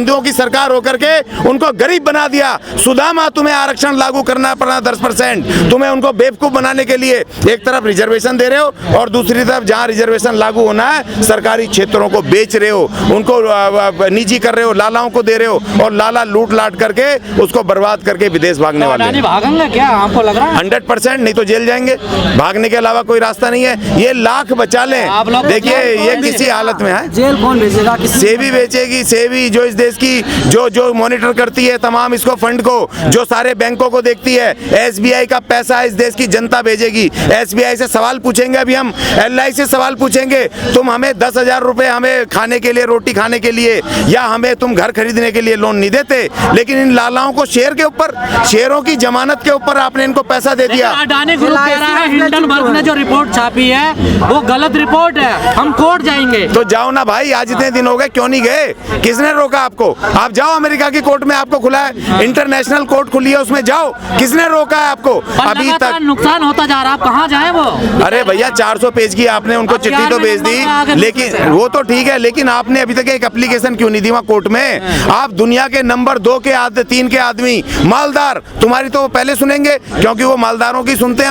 हिंदुओं की सरकार होकर के उनको गरीब बना दिया। सुदामा तुम्हें आरक्षण लागू करना पड़ा 10%, तुम्हें उनको बेवकूफ बनाने के लिए एक तरफ रिजर्वेशन दे रहे हो और दूसरी तरफ जहां रिजर्वेशन लागू होना है सरकारी क्षेत्रों को बेच रहे हो, उनको निजी कर रहे हो, लालाओं को दे रहे हो और लाला लूट लाट करके उसको बर्बाद करके विदेश भागने वाले। भागेंगे क्या आपको लग रहा है? 100%, नहीं तो जेल जाएंगे। भागने के अलावा कोई रास्ता नहीं है। ये लाख बचा लें, देखिए ये किसी हालत में है। जेल कौन भेजेगा? सेबी बेचेगी, सेबी जो इस देश की जो मॉनिटर करती है तमाम इसको फंड को, जो सारे बैंकों को देखती है। SBI का पैसा इस देश की जनता भेजेगी। SBI से सवाल पूछेंगे, अभी हम LI से सवाल पूछेंगे, तुम हमें 10,000 रुपए हमें खाने के लिए, रोटी खाने के लिए या हमें तुम घर खरीदने के लिए लोन नहीं देते, लेकिन इन लालाओं को शेयर के ऊपर, शेयरों की जमानत के ऊपर आपने इनको पैसा दे दिया। अडानी ग्रुप कह रहा है हिंडनबर्ग ने जो रिपोर्ट छापी है वो गलत रिपोर्ट है, हम कोर्ट जाएंगे। तो जाओ ना भाई, आज इतने दिन हो गए, क्यों नहीं गए? किसने रोका आपको? आप जाओ, अमेरिका की कोर्ट में आपको खुला है, इंटरनेशनल कोर्ट खुली है, उसमें जाओ। किसने रोका है आपको? अभी तक नुकसान होता जा रहा है, आप कहाँ जाए वो? अरे भैया 400 पेज की आपने उनको चिट्ठी तो भेज दी, लेकिन वो तो ठीक है, लेकिन आपने अभी तक एक एप्लीकेशन क्यों नहीं दी वहाँ कोर्ट में? आप दुनिया के नंबर 2 के 3 के आदमी, मालदार, तुम्हारी तो पहले सुनेंगे क्योंकि वो मालदारों की सुनते हैं।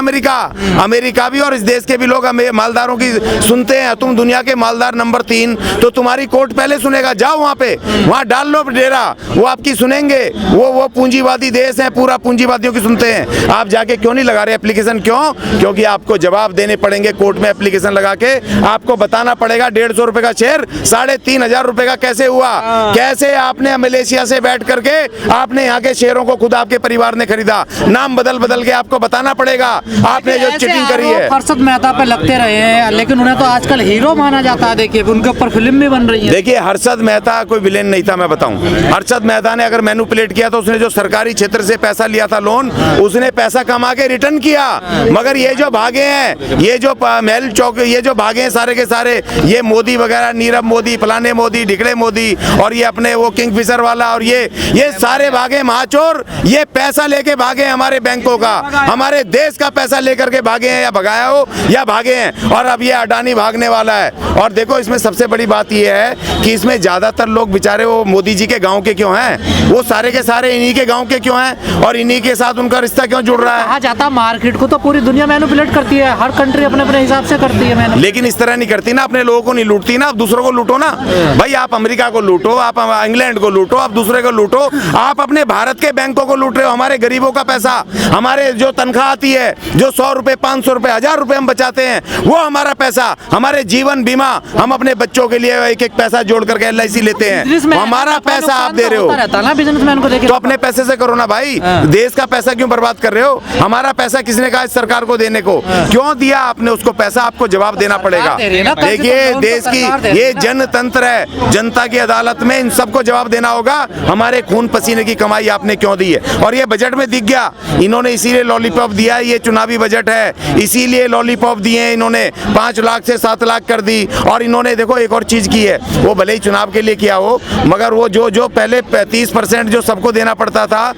अमेरिका भी और इस देश के भी लोग मालदारों की सुनते हैं। तुम दुनिया के मालदार नंबर 3, तो तुम्हारी कोर्ट पहले सुनेगा। जाओ वहाँ पे, वहाँ डाल लो डेरा, वो आपकी सुनेंगे। वो पूंजीवादी देश है, पूरा पूंजीवादियों की सुनते हैं। आप जाके क्यों नहीं लगा रहे एप्लीकेशन? क्यों? क्योंकि आपको जवाब देने पड़ेंगे कोर्ट में। एप्लीकेशन लगा के आपको बताना पड़ेगा 150 रुपए का शेयर 3,500 रुपए का कैसे हुआ, कैसे आपने मलेशिया से बैठ करके आपने यहाँ के शेयरों को खुद आपके परिवार ने खरीदा, नाम बदल के आपको बताना पड़ेगा आपने जो चीटिंग करी है। हर्षद मेहता पे लगते रहे हैं, लेकिन उन्हें तो आजकल हीरो माना जाता है। देखिए उनके ऊपर फिल्म भी बन रही है। देखिए हर्षद मेहता कोई विलेन नहीं था, मैं बताऊं। हर्षद मेहता ने अगर मैनिपुलेट किया तो उसने जो सरकारी क्षेत्र से पैसा लिया था लोन, उसने पैसा कमा के रिटर्न किया। मगर ये जो भागे हैं, ये जो महल चौक, ये जो भागे हैं सारे के सारे, ये मोदी वगैरह, नीरव मोदी, फलाने मोदी, ढिकड़े मोदी और ये अपने वो किंगफिशर वाला और ये सारे भागे महाचोर। ये पैसा लेके भागे हमारे बैंकों का, हमारे देश का पैसा लेकर के भागे हैं, या भगाया हो या भागे हैं। और अब ये अडानी भागने वाला है। और देखो इसमें सबसे बड़ी बात ये है कि इसमें ज्यादातर लोग बेचारे वो मोदी जी के गांव के क्यों हैं? वो सारे के सारे इन्हीं के गांव के क्यों हैं और इन्हीं के साथ उनका रिश्ता क्यों जुड़ रहा है? कहा जाता मार्केट को तो पूरी दुनिया मैनिपुलेट करती है, हर कंट्री अपने अपने हिसाब से करती है। लेकिन इस तरह नहीं करती ना, अपने लोगों को नहीं लूटती ना, आप दूसरों को लूटो ना भाई। आप अमेरिका को लूटो, आप इंग्लैंड को लूटो, आप दूसरे को लूटो। आप अपने भारत के बैंकों को लूट रहे हो। हमारे गरीबों का पैसा, हमारे जो तनख्वाह आती है, जो 100 रुपए, 500 रुपए, 1000 रुपए हम बचाते हैं, वो हमारा पैसा, हमारे जीवन बीमा, हम अपने बच्चों के लिए एक एक पैसा जोड़ करके LIC लेते हैं, हमारा पैसा आप दे रहे हो। बिजनेसमैन को तो अपने पैसे से करो ना भाई। देश का पैसा क्यों बर्बाद कर रहे हो? हमारा पैसा किसने कहा इस सरकार को देने को? क्यों दिया आपने उसको पैसा? आपको जवाब देना पड़ेगा। देखिए देश की ये जनतंत्र है, जनता की अदालत में इन सबको जवाब देना होगा। हमारे खून पसीने की कमाई आपने क्यों दी है? और ये बजट में दिख गया, इन्होंने इसीलिए लॉलीपॉप दिया, ये चुनावी बजट है, इसीलिए लॉलीपॉप दिए इन्होंने। 5 लाख से 7 लाख कर दी। और इन्होंने देखो एक और चीज की है, वो भले ही चुनाव के लिए किया हो, मगर वो जो पहले 30% जो सबको देना पड़ता था,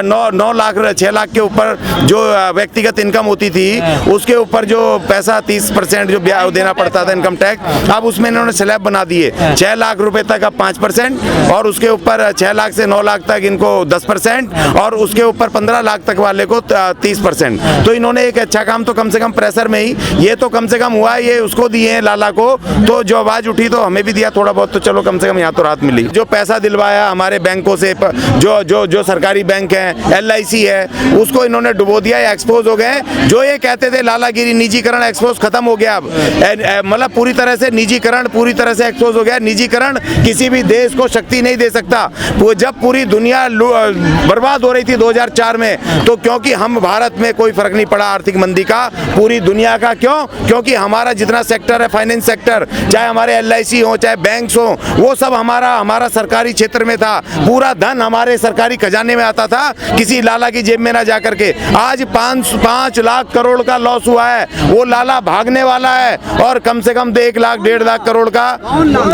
9 लाख 6 लाख के ऊपर जो व्यक्तिगत इनकम होती थी, उसके ऊपर जो पैसा 30% जो देना पड़ता था इनकम टैक्स, अब उसमें इन्होंने स्लैब बना दिए। 6 लाख रुपए तक अब 5% और उसके ऊपर 6 लाख से 9 लाख तक इनको 10% और उसके ऊपर 15 लाख तक वाले को 30%। तो इन्होंने एक अच्छा काम तो कम से कम प्रेशर में ही ये तो कम से कम हुआ है, ये उसको दिए हैं लाला को, तो जो आवाज उठी तो हमें भी दिया थोड़ा बहुत, तो चलो कम से कम यहाँ तो राहत मिली। जो पैसा दिलवाया हमारे बैंकों से, जो सरकारी बैंक है, LIC है, उसको इन्होंने डुबो दिया, एक्सपोज हो गए। जो ये कहते थे लालागिरी, निजीकरण, एक्सपोज खत्म हो गया। अब मतलब पूरी तरह से निजीकरण पूरी तरह से एक्सपोज हो गया। निजीकरण किसी भी देश को शक्ति नहीं दे सकता। जब पूरी दुनिया बर्बाद हो रही थी 2004 में, तो क्योंकि हम भारत में कोई फर्क नहीं पड़ा आर्थिक मंदी का, पूरी दुनिया का। क्यों? क्योंकि हमारा जितना सेक्टर है, फाइनेंस सेक्टर, चाहे हमारे LIC हो, चाहे बैंक्स हो, वो सब हमारा सरकारी क्षेत्र में था। पूरा धन हमारे सरकारी खजाने में आता था, किसी लाला की जेब में ना जा करके। आज 5 लाख करोड़ का लॉस हुआ है, वो लाला भागने वाला है। और कम से कम 1 लाख 1.5 लाख करोड़ का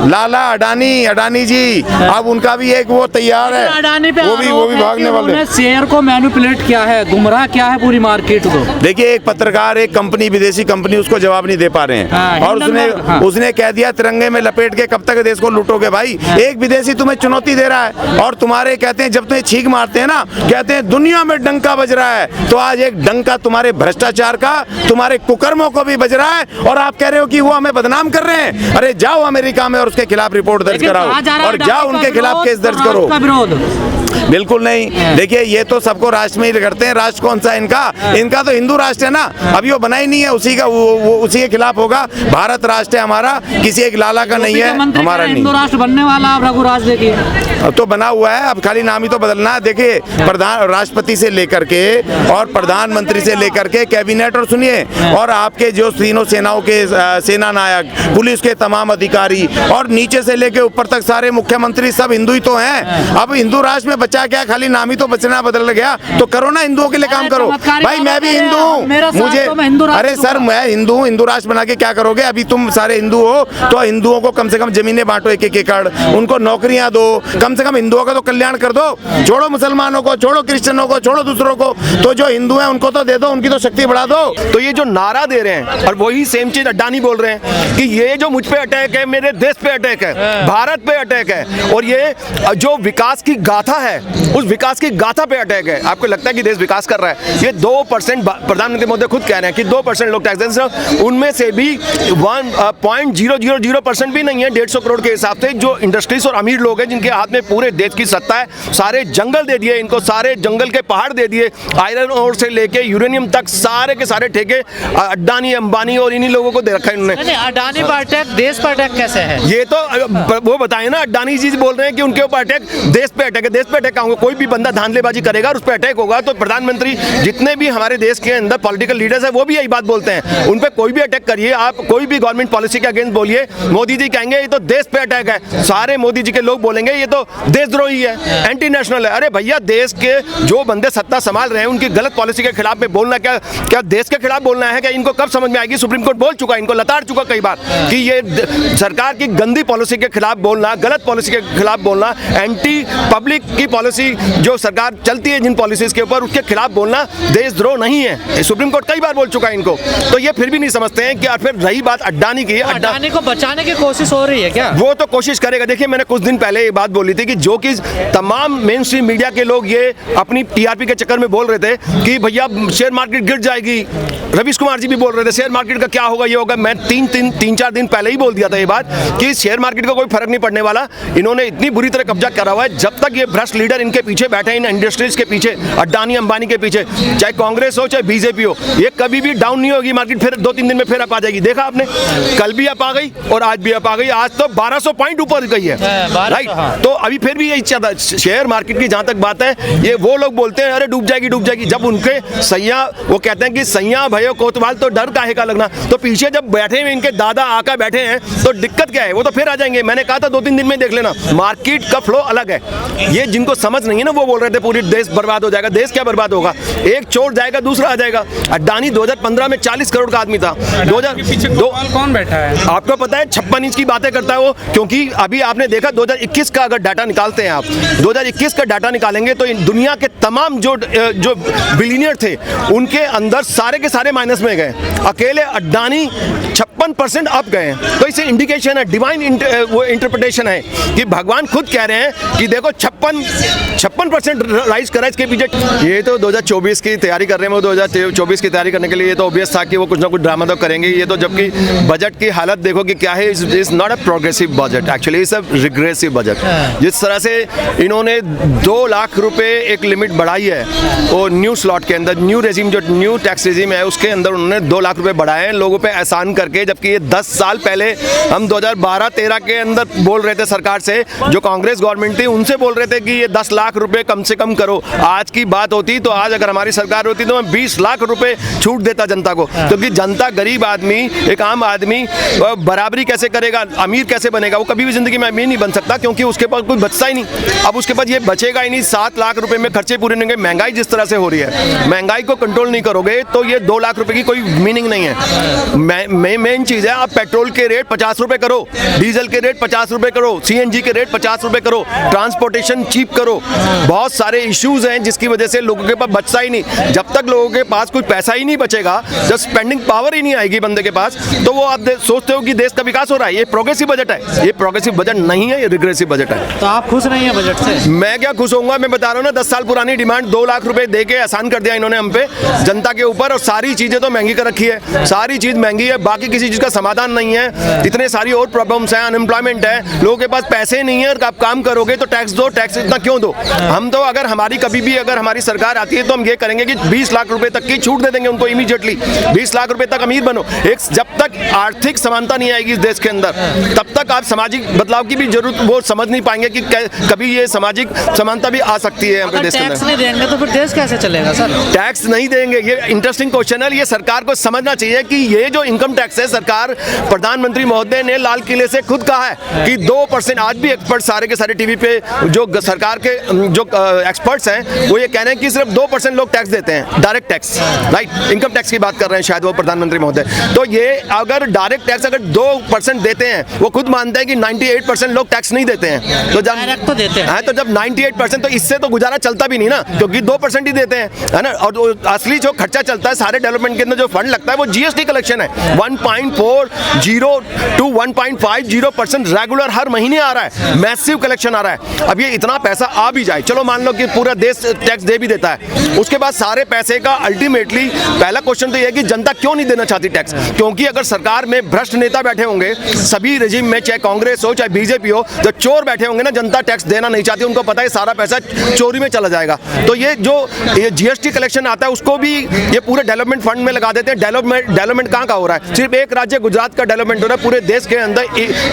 लाला अडानी जी, अब उनका भी एक वो तैयार है, अडानी पे वो भी भागने वाले। शेयर को मैनिपुलेट किया है, गुमराह किया है पूरी मार्केट को। देखिए एक पत्रकार, एक कंपनी, विदेशी कंपनी उसको जवाब नहीं दे पा रहे हैं। और उसने कह दिया तिरंगे में लपेट के कब तक देश को लूटोगे भाई? एक विदेशी तुम्हें चुनौती दे रहा है। और तुम्हारे कहते हैं जब तुम्हें छींक मारते हैं ना, कहते हैं दुनिया में डंका बज रहा है, तो आज एक डंका तुम्हारे भ्रष्टाचार का, तुम्हारे कुकर्मों को भी बज रहा है, और आप कह रहे हो कि वो हमें बदनाम कर रहे हैं। अरे जाओ अमेरिका में और उसके खिलाफ रिपोर्ट दर्ज कराओ और जाओ उनके खिलाफ केस दर्ज करो। बिल्कुल नहीं। देखिए ये तो सबको राष्ट्र में ही करते हैं। राष्ट्र कौन सा है इनका तो हिंदू राष्ट्र है ना, अभी वो बना ही नहीं है, उसी का वो उसी के खिलाफ होगा। भारत राष्ट्र है हमारा, किसी एक लाला का नहीं है, हमारा नहीं। हिंदू राष्ट्र बनने वाला रघुराज देखिए तो बना हुआ है, अब खाली नाम ही तो बदलना है। देखिए प्रधान राष्ट्रपति से लेकर के और प्रधानमंत्री से लेकर के कैबिनेट, और सुनिए, और आपके जो तीनों सेनाओं के सेना नायक, पुलिस के तमाम अधिकारी और नीचे से लेके ऊपर तक सारे मुख्यमंत्री सब हिंदू ही तो हैं। अब हिंदू राष्ट्र में बचा क्या, खाली नाम ही तो बचना बदल गया। तो करो ना, हिंदुओं के लिए काम करो। भाई मैं भी हिंदू हूँ, मुझे अरे सर मैं हिंदू हूँ, हिंदू राष्ट्र बना के क्या करोगे? अभी तुम सारे हिंदू हो तो हिंदुओं को कम से कम जमीनें बांटो, एक एक एकड़, उनको नौकरियां दो, कम से कम हिंदुओं का तो कल्याण कर दो। छोड़ो मुसलमानों को, छोड़ो क्रिश्चियनों को, छोड़ो दूसरों को, तो जो हिंदू हैं उनको तो दे दो, उनकी तो शक्ति बढ़ा दो। तो ये जो नारा दे रहे हैं और वही सेम चीज अड्डानी बोल रहे हैं कि ये जो मुझ पे अटैक है, मेरे देश पे अटैक है, भारत पे अटैक है, और ये जो विकास की गाथा है उस विकास की गाथा पे अटैक है। आपको लगता है कि देश विकास कर रहा है? ये 2% प्रधानमंत्री मोदी खुद कह रहे हैं कि 2% लोग टैक्स देते, उनमें से भी 1.000% भी नहीं है 150 करोड़ के हिसाब से जो इंडस्ट्रीज और अमीर लोग हैं जिनके हाथ में पूरे देश की सत्ता है। सारे जंगल दे दिए इनको, सारे जंगल के पहाड़ दे दिए, आयरन ओर से लेके यूरेनियम तक सारे के सारे ठेके अड्डानी, अंबानी और इन्हीं लोगों को दे रखा है इन्होंने। अडानी पर अटैक, देश पर अटैक कैसे है? ये तो वो बताए ना, अड्डानी जी बोल रहे हैं कि उनके ऊपर अटैक, देश पे अटैक है। देश पे अटैक होगा, कोई भी बंदा धांधलेबाजी करेगा और उस पर अटैक होगा। तो प्रधानमंत्री, जितने भी हमारे देश के अंदर पॉलिटिकल लीडर्स हैं वो भी यही बात बोलते हैं, उन पे कोई भी अटैक करिए, आप कोई भी गवर्नमेंट पॉलिसी के अगेंस्ट बोलिए, मोदी जी कहेंगे ये तो देश पे अटैक है। सारे मोदी जी के लोग बोलेंगे ये तो देशद्रोही है, एंटी नेशनल है। अरे भैया, देश के जो बंदे सत्ता संभाल रहे हैं उनकी गलत पॉलिसी के खिलाफ में बोलना क्या देश के खिलाफ बोलना है क्या? इनको कब समझ में आएगी? सुप्रीम कोर्ट बोल चुका है, इनको लताड़ चुका कई बार कि ये सरकार की गंदी पॉलिसी के खिलाफ बोलना, गलत पॉलिसी के खिलाफ बोलना, एंटी पब्लिक की पॉलिसी जो सरकार चलती है जिन पॉलिसीज के ऊपर, उसके खिलाफ बोलना देशद्रोह नहीं है। सुप्रीम कोर्ट कई बार बोल चुका है इनको, तो ये फिर भी नहीं समझते हैं कि फिर रही बात अड्डानी की, अड्डानी को बचाने की कोशिश हो रही है क्या? वो तो कोशिश करेगा। देखिए मैंने कुछ दिन पहले ये बात बोली थी कि जो कि तमाम मेन स्ट्रीम मीडिया के लोग ये अपनी टीआरपी के चक्कर में बोल रहे थे कि भैया शेयर मार्केट गिर जाएगी, रवीश कुमार जी भी बोल रहे थे शेयर मार्केट का क्या होगा, ये होगा। मैं 3-4 दिन पहले ही बोल दिया था ये बात कि शेयर मार्केट का कोई फर्क नहीं पड़ने वाला। इन्होंने इतनी बुरी तरह कब्जा करा हुआ है, जब तक ये भ्रष्ट लीडर इनके पीछे बैठे हैं, इन इंडस्ट्रीज के पीछे, अड्डानी अंबानी के पीछे, चाहे कांग्रेस हो चाहे बीजेपी हो, ये कभी भी डाउन नहीं होगी मार्केट। फिर 2-3 दिन में फिर अप आ जाएगी। देखा आपने, कल भी अप आ गई और आज भी अप आ गई। आज तो 1200 पॉइंट ऊपर गई है, राइट। तो अभी फिर भी यही चलता है शेयर मार्केट की। जहां तक बात है, ये वो लोग बोलते हैं अरे डूब जाएगी डूब जाएगी, जब उनके सैया, वो कहते हैं कि सैया भयो कोतवाल तो डर काहे का लगना। तो पीछे जब बैठे हुए इनके दादा आका बैठे हैं तो दिक्कत क्या है? वो तो फिर आ जाएंगे। मैंने कहा था 2-3 दिन में देख लेना, मार्केट का फ्लो अलग है। ये जिनको समझ नहीं है ना, वो बोल रहे थे पूरी देश बर्बाद हो जाएगा। देश क्या बर्बाद होगा? एक चोर जाएगा दूसरा आ जाएगा। अड्डानी 2015 में 40 करोड़ का आदमी था। 2002 कौन बैठा है आपको पता है? 56 इंच की बातें करता है वो, क्योंकि अभी आपने देखा 2021 का अगर डाटा निकालते हैं आप, 2021 का डाटा निकालेंगे तो दुनिया के तमाम जो बिलियनियर थे उनके अंदर सारे के सारे माइनस में गए। अकेले अड्डानी 56% अप गए हैं। तो इसे इंडिकेशन है, डिवाइन वो इंटरप्रिटेशन है कि भगवान खुद कह रहे हैं कि देखो 56% राइज करा इसके पीछे। ये तो 2024 की तैयारी कर रहे हैं, वो 2024 की तैयारी करने के लिए ये तो ऑब्वियस था कि वो कुछ ना कुछ ड्रामा तो करेंगे। ये तो जबकि बजट की हालत देखो कि क्या है, is not a progressive budget, actually is a regressive budget. जिस तरह से इन्होंने 2 लाख रुपए एक लिमिट बढ़ाई है वो न्यू स्लॉट के अंदर, न्यू रेजिम जो न्यू टैक्स रेजिम है उसके अंदर उन्होंने 2 लाख रुपए बढ़ाए हैं लोगों पे एहसान करके। जबकि ये 10 साल पहले हम 2012-13 के अंदर बोल रहे थे सरकार से, जो कांग्रेस गवर्नमेंट थी उनसे बोल रहे थे कि ये 10 लाख रुपए कम से कम करो। आज की बात होती तो आज अगर हमारी सरकार होती तो मैं 20 लाख रुपए छूट देता जनता को, क्योंकि जनता, गरीब आदमी, एक आम आदमी बराबरी कैसे करेगा, अमीर कैसे बनेगा? वो कभी भी जिंदगी में अमीर नहीं बन सकता क्योंकि उसके पास कुछ बचता ही नहीं। अब उसके पास ये बचेगा ही नहीं। 7 लाख रुपए में खर्चे पूरे नहीं होंगे। महंगाई जिस तरह से हो रही है, महंगाई को कंट्रोल नहीं करोगे तो ये 2 लाख रुपए की कोई मीनिंग नहीं है। मेन चीज है, आप पेट्रोल के रेट 50 रुपए करो, डीजल के रेट 50 रुपए करो, सीएनजी के रेट 50 रुपए करो, ट्रांसपोर्टेशन चीप करो। बहुत सारे इश्यूज हैं जिसकी वजह से लोगों के पास बचता ही नहीं। जब तक लोगों के पास कुछ पैसा ही नहीं बचेगा, जब स्पेंडिंग पावर ही नहीं आएगी बंदे के पास, तो वो आप सोचते हो कि देश का विकास हो रहा है। ये प्रोग्रेसिव बजट है, ये प्रोग्रेसिव बजट नहीं है, ये रिग्रेसिव बजट है। तो आप खुश नहीं है बजट से? मैं क्या खुश होऊंगा, मैं बता रहा हूँ ना, 10 साल पुरानी डिमांड 2 लाख रुपए दे के आसान कर दिया इन्होंने हम पे, जनता के ऊपर। और सारी चीजें तो महंगी कर रखी है, सारी चीज महंगी है, बाकी किसी चीज का समाधान नहीं है। इतने सारी और प्रॉब्लम्स हैं, अनएम्प्लॉयमेंट है, लोगों के पास पैसे नहीं है। और आप काम करोगे तो टैक्स दो, टैक्स इतना क्यों दो? हम तो अगर हमारी कभी भी अगर हमारी सरकार आती है तो हम ये करेंगे कि 20 लाख रुपए तक की छूट दे देंगे उनको इमीडिएटली। 20 लाख रुपए तक अमीर बनो। एक जब तक आर्थिक समानता नहीं आएगी इस देश के अंदर, तब तक आप सामाजिक बदलाव की भी जरूरत वो समझ नहीं पाएंगे कि कभी ये सामाजिक समानता भी आ सकती है हमारे देश के अंदर। टैक्स नहीं देंगे तो फिर देश कैसे चलेगा सर? टैक्स नहीं देंगे, ये इंटरेस्टिंग क्वेश्चन है। ये सरकार को समझना चाहिए कि ये जो इनकम टैक्स है, सरकार, प्रधानमंत्री महोदय ने लाल किले से खुद कहा है कि 2%, आज भी एक्सपर्ट सारे के सारे टीवी पे जो सरकार के जो एक्सपर्ट्स हैं वो ये कह रहे हैं कि सिर्फ 2% लोग टैक्स देते हैं, direct tax, right, income tax की बात कर रहे हैं शायद वो प्रधानमंत्री महोदय। तो ये अगर डायरेक्ट टैक्स अगर 2% देते हैं, वो खुद मानते हैं कि 98% लोग टैक्स नहीं देते हैं। तो जब डायरेक्ट तो देते हैं, तो जब 98%, तो इससे तो गुजारा चलता भी नहीं ना, क्योंकि 2% ही देते हैं, है ना। और असली जो खर्चा चलता है सारे डेवलपमेंट के अंदर, जो फंड लगता है, वो जीएसटी कलेक्शन है। 1.40 to 1.50% रेगुलर हर महीने आ रहा है, मैसिव कलेक्शन आ रहा है। अब ये इतना पैसा आ भी जाए, चलो मान लो कि पूरा देश टैक्स दे भी देता है, उसके बाद सारे पैसे का अल्टीमेटली पहला क्वेश्चन तो ये है कि जनता क्यों नहीं देना चाहती टैक्स? क्योंकि अगर सरकार में भ्रष्ट नेता बैठे होंगे, सभी रेजिम में, चाहे कांग्रेस हो चाहे बीजेपी हो, जो चोर बैठे होंगे ना, जनता टैक्स देना नहीं चाहती। उनको पता है सारा पैसा चोरी में चला जाएगा। तो ये जो ये जीएसटी कलेक्शन आता है, उसको भी ये पूरे डेवलपमेंट फंड में लगा देते हैं। डेवलपमेंट कहाँ का हो रहा है? सिर्फ एक राज्य गुजरात का डेवलपमेंट हो रहा है, पूरे देश के अंदर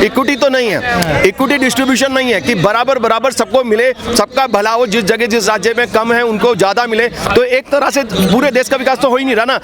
इक्विटी तो नहीं है, इक्विटी डिस्ट्रीब्यूशन नहीं है कि बराबर बराबर सबको मिले, सबका भला हो, जिस जगह जिस राज्य में कम है उनको ज्यादा मिले। तो एक तरह से पूरे देश का विकास तो हो ही नहीं रहा ना।